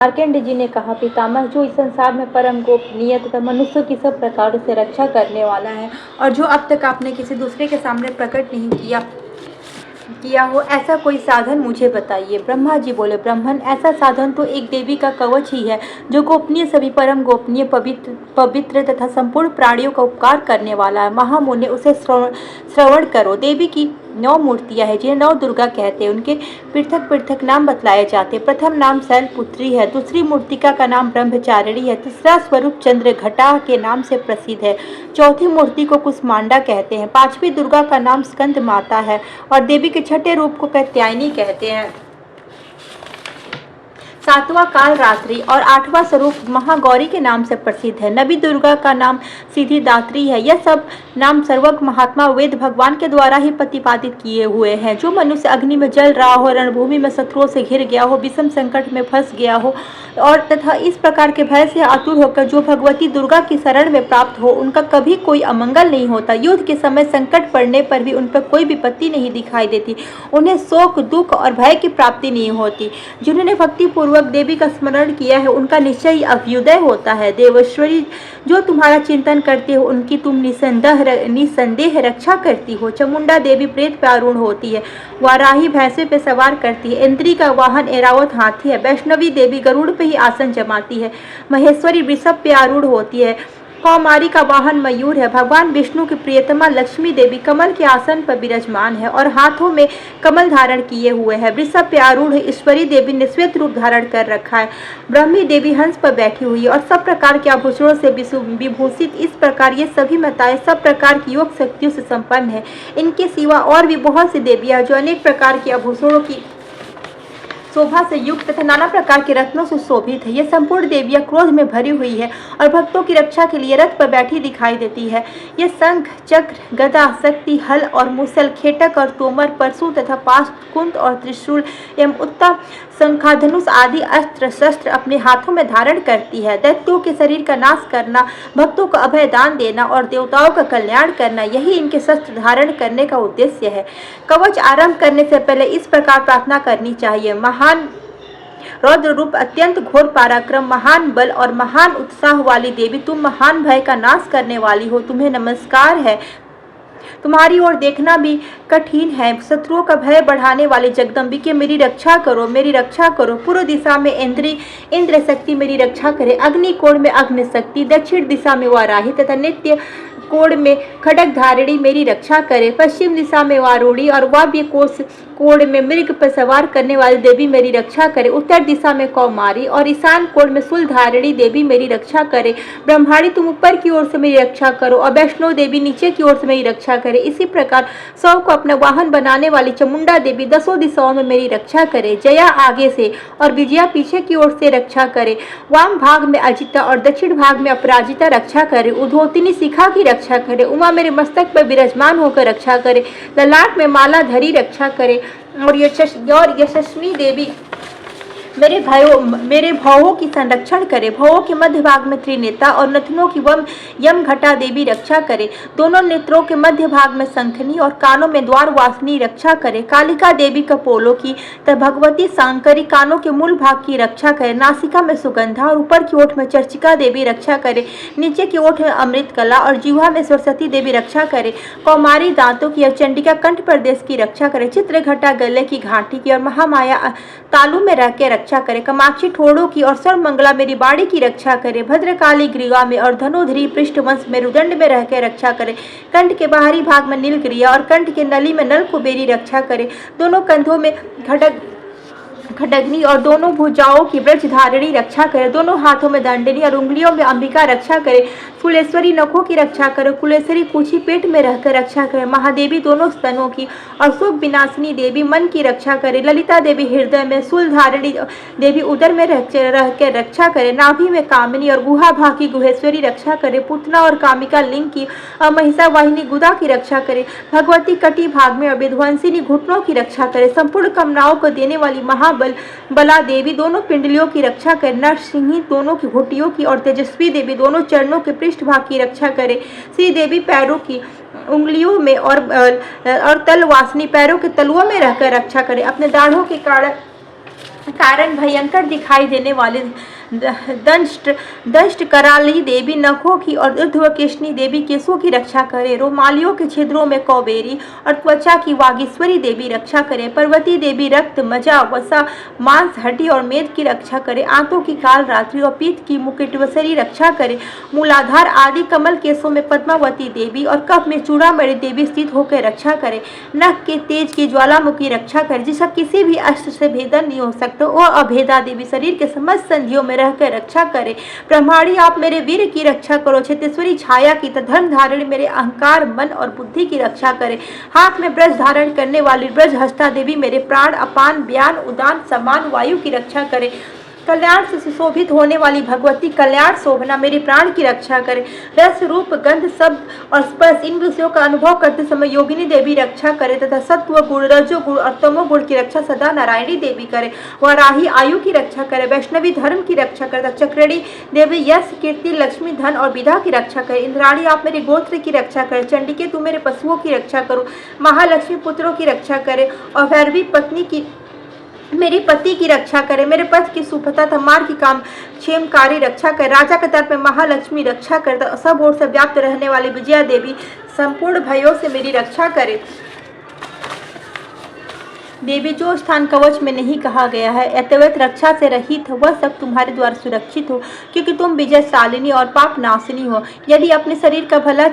मार्कंडेय जी ने कहा, पितामह, जो इस संसार में परम गोपनीय तथा मनुष्यों की सब प्रकार से रक्षा करने वाला है और जो अब तक आपने किसी दूसरे के सामने प्रकट नहीं किया हो, ऐसा कोई साधन मुझे बताइए। ब्रह्मा जी बोले, ब्राह्मण, ऐसा साधन तो एक देवी का कवच ही है, जो गोपनीय, सभी परम गोपनीय, पवित्र तथा संपूर्ण प्राणियों का उपकार करने वाला है। महामुने, उसे श्रवण करो। देवी की 9 मूर्तियां हैं, जिन्हें 9 दुर्गा कहते हैं। उनके पृथक पृथक नाम बतलाए जाते हैं। प्रथम नाम शैलपुत्री है, दूसरी मूर्तिका का नाम ब्रह्मचारिणी है, तीसरा स्वरूप चंद्रघटा के नाम से प्रसिद्ध है, चौथी मूर्ति को कुसमांडा कहते हैं, पांचवी दुर्गा का नाम स्कंद माता है और देवी के छठे रूप को कात्यायनी कहते हैं, सातवां काल रात्रि और आठवां स्वरूप महागौरी के नाम से प्रसिद्ध है। नवी दुर्गा का नाम सिद्धिदात्री है। यह सब नाम सर्वज्ञ महात्मा वेद भगवान के द्वारा ही प्रतिपादित किए हुए हैं। जो मनुष्य अग्नि में जल रहा हो, रणभूमि में शत्रुओं से घिर गया हो, विषम संकट में फंस गया हो और तथा इस प्रकार के भय से आतुर होकर जो भगवती दुर्गा की शरण में प्राप्त हो, उनका कभी कोई अमंगल नहीं होता। युद्ध के समय संकट पड़ने पर भी उन पर कोई विपत्ति नहीं दिखाई देती। उन्हें शोक, दुख और भय की प्राप्ति नहीं होती। जिन्होंने भक्ति पूर्वक देवी का स्मरण किया है, उनका निश्चय ही अभ्युदय होता है। देवेश्वरी, जो तुम्हारा चिंतन करते हो, उनकी तुम निसंदेह रक्षा करती हो। चामुंडा देवी प्रेत पे आरूढ़ होती है, वाराही भैंसे पे सवार करती है, इंद्री का वाहन ऐरावत हाथी है, वैष्णवी देवी गरुड़ पे ही आसन जमाती है, महेश्वरी वृषभ पे आरूढ़ होती है, कौमारी का वाहन मयूर है। भगवान विष्णु की प्रियतमा लक्ष्मी देवी कमल के आसन पर विराजमान है और हाथों में कमल धारण किए हुए है। वृषभ पे आरूढ़ ईश्वरी देवी ने श्वेत रूप धारण कर रखा है। ब्रह्मी देवी हंस पर बैठी हुई है और सब प्रकार के आभूषणों से विभूषित। इस प्रकार ये सभी माताएं सब प्रकार की योग शक्तियों से संपन्न है। इनके सिवा और भी बहुत सी देवियां जो अनेक प्रकार के आभूषणों की शोभा से युक्त तथा नाना प्रकार के रत्नों से शोभित है। ये संपूर्ण देवियां क्रोध में भरी हुई है और भक्तों की रक्षा के लिए रथ पर बैठी दिखाई देती है। ये शंख, चक्र, गदा, शक्ति, हल और मुसल, खेटक और तोमर, परशु तथा पाश, कुंत और त्रिशूल एवं उत्तम शंखाधनुष आदि अस्त्र शस्त्र अपने हाथों में धारण करती है। दैत्यों के शरीर का नाश करना, भक्तों को अभय दान देना और देवताओं का कल्याण करना, यही इनके शस्त्र धारण करने का उद्देश्य है। कवच आरंभ करने से पहले इस प्रकार प्रार्थना करनी चाहिए। महान रौद्र रूप, अत्यंत घोर पराक्रम, महान बल और महान उत्साह वाली देवी, तुम महान भय का नाश करने वाली हो, तुम्हें नमस्कार है। तुम्हारी ओर देखना भी कठिन है। शत्रुओं का भय बढ़ाने वाले जगदम्बिके, मेरी रक्षा करो, मेरी रक्षा करो। पूर्व दिशा में इंद्र शक्ति मेरी रक्षा करे, अग्नि कोण में अग्नि शक्ति, दक्षिण दिशा में वाराही तथा नित्य कोण में खड़ग धारिणी मेरी रक्षा करे। पश्चिम दिशा में वारुणी और वाव्य कोण में मृग पर सवार करने वाली देवी मेरी रक्षा करे। उत्तर दिशा में कौमारी और ईशान कोण में शूलधारिणी देवी मेरी रक्षा करे। ब्रह्माणी, तुम ऊपर की ओर से मेरी रक्षा करो और वैष्णो देवी नीचे की ओर से मेरी रक्षा करे। इसी प्रकार 100 को अपना वाहन बनाने वाली चामुंडा देवी 10 दिशाओं में मेरी रक्षा करे। जया आगे से और विजया पीछे की ओर से रक्षा करे। वाम भाग में अजिता और दक्षिण भाग में अपराजिता रक्षा करे। उद्योतिनी शिखा की रक्षा करे। उमा मेरे मस्तक पर विराजमान होकर रक्षा करे। ललाट में माला धरी रक्षा करे और यशस्वी देवी मेरे भावों की संरक्षण करे। भावों के मध्य भाग में त्रिनेता और नथनों की यम घटा देवी रक्षा करे। दोनों नेत्रों के मध्य भाग में शंखनी और कानों में द्वार वासनी रक्षा करे। कालिका देवी कपोलों की तथा भगवती सांकरी कानों के मूल भाग की रक्षा करे। नासिका में सुगंधा और ऊपर की ओठ में चर्चिका देवी रक्षा करे। नीचे की ओठ में अमृत कला और जिह्वा में सरस्वती देवी रक्षा करे। कौमारी दांतों की और चंडिका कंठ प्रदेश की रक्षा करे। चित्रघटा गले की घाटी की और महामाया तालू में रह के रक्षा करे। कामाक्षी ठोड़ों की और सर्वमंगला मेरी बाड़ी की रक्षा करे। भद्रकाली ग्रीवा में और धनुधरी पृष्ठवंश में रुदंड में रह के रक्षा करे। कंठ के बाहरी भाग में नीलग्रिया और कंठ के नली में नल कुबेरी रक्षा करे। दोनों कंधों में खडगनी और दोनों भुजाओं की ब्रजधारिणी रक्षा करे। दोनों हाथों में दंडनी और उंगलियों में अंबिका रक्षा करे। फुलेश्वरी नखों की रक्षा करे। कुलेश्वरी कुची पेट में रहकर रक्षा करे। महादेवी दोनों स्तनों की और सुख विनाशिनी देवी मन की रक्षा करे। ललिता देवी हृदय में, शूलधारिणी देवी उदर में रहकर रक्षा करे। नाभि में कामिनी और गुहा भाग की गुहेश्वरी रक्षा करे। पुतना और कामिका लिंग की और महिषा वाहिनी गुदा की रक्षा करे। भगवती कटी भाग में और विध्वंसिनी घुटनों की रक्षा करे। संपूर्ण कामनाओं को देने वाली बला देवी दोनों पिंडलियों की रक्षा करे। नरसिंही दोनों की घुटियों की और तेजस्वी देवी दोनों चरणों के पृष्ठ भाग की रक्षा करे। श्री देवी पैरों की उंगलियों में और तल वासनी पैरों के तलुओं में रहकर रक्षा करे। अपने दाढ़ों के कारण कारण भयंकर दिखाई देने वाले दंष्ट कराली देवी नखों की और ऊर्ध्वकेशनी देवी केशों की रक्षा करे। रोमालियों के छिद्रों में कौबेरी और त्वचा की वागीश्वरी देवी रक्षा करे। पर्वती देवी रक्त मजा वसा मांस हड्डी और मेद की रक्षा करे। आंतों की काल रात्रि और पीत की मुकुटवसरी रक्षा करे। मूलाधार आदि कमल केशों में पद्मावती देवी और कफ में चूड़ामणि देवी स्थित होकर रक्षा करे। नख के तेज की ज्वालामुखी रक्षा करे, जिसका किसी भी अस्त्र से भेदन नहीं हो सकता। वो अभेदा देवी शरीर के समस्त संधियों में रहकर रक्षा करे। ब्रह्माणी आप मेरे वीर की रक्षा करो। क्षेत्रेश्वरी छाया की धर्म धारिणी मेरे अहंकार मन और बुद्धि की रक्षा करे। हाथ में ब्रज धारण करने वाली ब्रज हस्ता देवी मेरे प्राण अपान व्यान उदान समान वायु की रक्षा करे। कल्याण से सुशोभित होने वाली भगवती कल्याण शोभना मेरे प्राण की रक्षा करे। रस रूप गंध शब्द और स्पर्श इन विषयों का अनुभव करते समय योगिनी देवी रक्षा करे तथा सत्व गुण रजो गुण और तमो गुण की रक्षा सदा नारायणी देवी करे। वराही आयु की रक्षा करे। वैष्णवी धर्म की रक्षा करे तथा चक्रणी देवी यश कीर्ति लक्ष्मी धन और विधा की रक्षा करे। इंद्राणी आप मेरे गोत्र की रक्षा करे। चंडिके तू मेरे पशुओं की रक्षा करो। महालक्ष्मी पुत्रों की रक्षा करे और भैरवी पत्नी की मेरी पति की रक्षा करे। मेरे पथ की सुभता तथा मार्ग की काम क्षेमकारी रक्षा करे। राजा के तर्प में महालक्ष्मी रक्षा करे। सब ओर से व्याप्त रहने वाली विजया देवी संपूर्ण भयों से मेरी रक्षा करे। देवी जो स्थान कवच में नहीं कहा गया है अतवैत रक्षा से रहित हो, वह सब तुम्हारे द्वारा सुरक्षित हो, क्योंकि तुम विजयशालिनी और पाप नाशिनी हो। यदि अपने शरीर का भला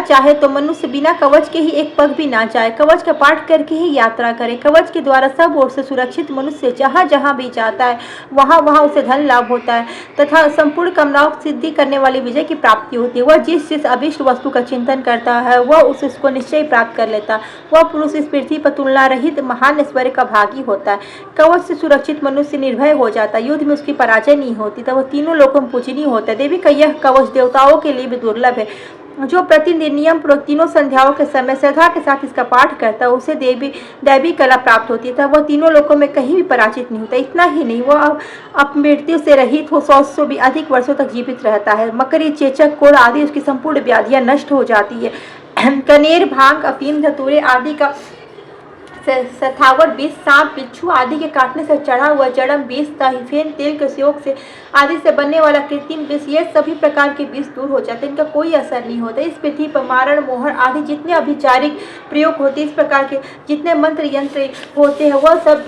चाहे तो मनुष्य बिना कवच के ही एक पग भी ना जाए। कवच का पाठ करके ही यात्रा करे। कवच के द्वारा सब ओर से सुरक्षित मनुष्य जहाँ जहाँ भी जाता है वहाँ वहाँ उसे धन लाभ होता है तथा संपूर्ण कामनाओं की सिद्धि करने वाली विजय की प्राप्ति होती है। वह जिस अभिष्ट वस्तु का चिंतन करता है वह उसको निश्चय प्राप्त कर लेता है। वह पुरुष इस पृथ्वी पर तुलना रहित महान ऐश्वर्य का भागी होता है। कवच से सुरक्षित मनुष्य निर्भय हो जाता है। युद्ध में उसकी पराजय नहीं होती तब वह तीनों लोगों में पूजनीय होता है। देवी का यह कवच देवताओं के लिए भी दुर्लभ है। जो प्रतिदिन नियम पूर्वक तीनों संध्याओं के समय श्रद्धा के साथ इसका पाठ करता है उसे दैवी कला प्राप्त होती है तब वह तीनों लोकों में कहीं भी पराजित नहीं होता। इतना ही नहीं, वह अपमृत्यु से रहित हो 100 से भी अधिक वर्षों तक जीवित रहता है। मकरी चेचक कोड़ आदि उसकी संपूर्ण व्याधियां नष्ट हो जाती है। कनेर भांग अफीम धतूरे आदि का सथावर विष सांप बिच्छू आदि के काटने से चढ़ा हुआ जड़म विष ताहिफेन तेल के उपयोग से आदि से बनने वाला कृत्रिम विष ये सभी प्रकार के विष दूर हो जाते हैं। इनका कोई असर नहीं होता। इस पृथ्वी पर मारण मोहर आदि जितने अभिचारिक प्रयोग होते इस प्रकार के जितने मंत्र यंत्र होते हैं वह सब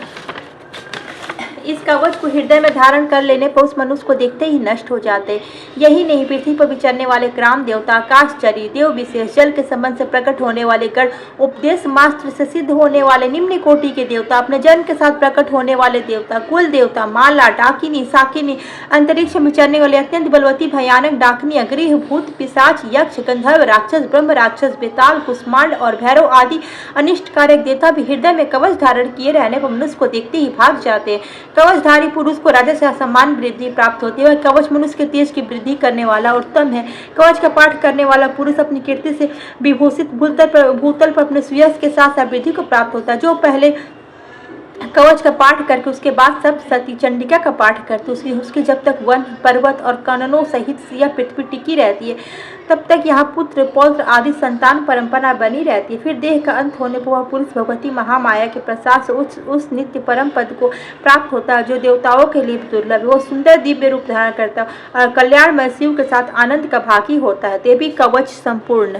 इस कवच को हृदय में धारण कर लेने पर उस मनुष्य को देखते ही नष्ट हो जाते। यही नहीं, पृथ्वी पर विचरने वाले ग्राम देवता आकाशचरी देव विशेष जल के संबंध से प्रकट होने वाले गण उपदेश मास्त्र से सिद्ध होने वाले निम्न कोटि के देवता अपने जन्म के साथ प्रकट होने वाले देवता कुल देवता माला डाकिनी साकिनी अंतरिक्ष में विचरने वाले अत्यंत बलवती भयानक डाकिनी गृह भूत पिशाच यक्ष गंधर्व राक्षस ब्रह्म राक्षस बेताल कुष्मांड और भैरव आदि अनिष्टकारक देवता भी हृदय में कवच धारण किए रहने पर मनुष्य को देखते ही भाग जाते हैं। कवचधारी पुरुष को राजा से असमान वृद्धि प्राप्त होती है। वह कवच मनुष्य के तेज की वृद्धि करने वाला उत्तम है। कवच का पाठ करने वाला पुरुष अपनी कीर्ति से विभूषित भूतल पर अपने सुयश के साथ साथ वृद्धि को प्राप्त होता है। जो पहले कवच का पाठ करके उसके बाद सब सती चंडिका का पाठ करते उसकी जब तक वन पर्वत और काननों सहित यह पृथ्वी टिकी रहती है तब तक यहाँ पुत्र पौत्र आदि संतान परंपरा बनी रहती है। फिर देह का अंत होने पर वह पुरुष भगवती महामाया के प्रसाद से उस नित्य परम पद को प्राप्त होता है जो देवताओं के लिए दुर्लभ है। वो सुंदर दिव्य रूप धारण करता है और कल्याणमय शिव के साथ आनंद का भागी होता है। देवी कवच संपूर्ण।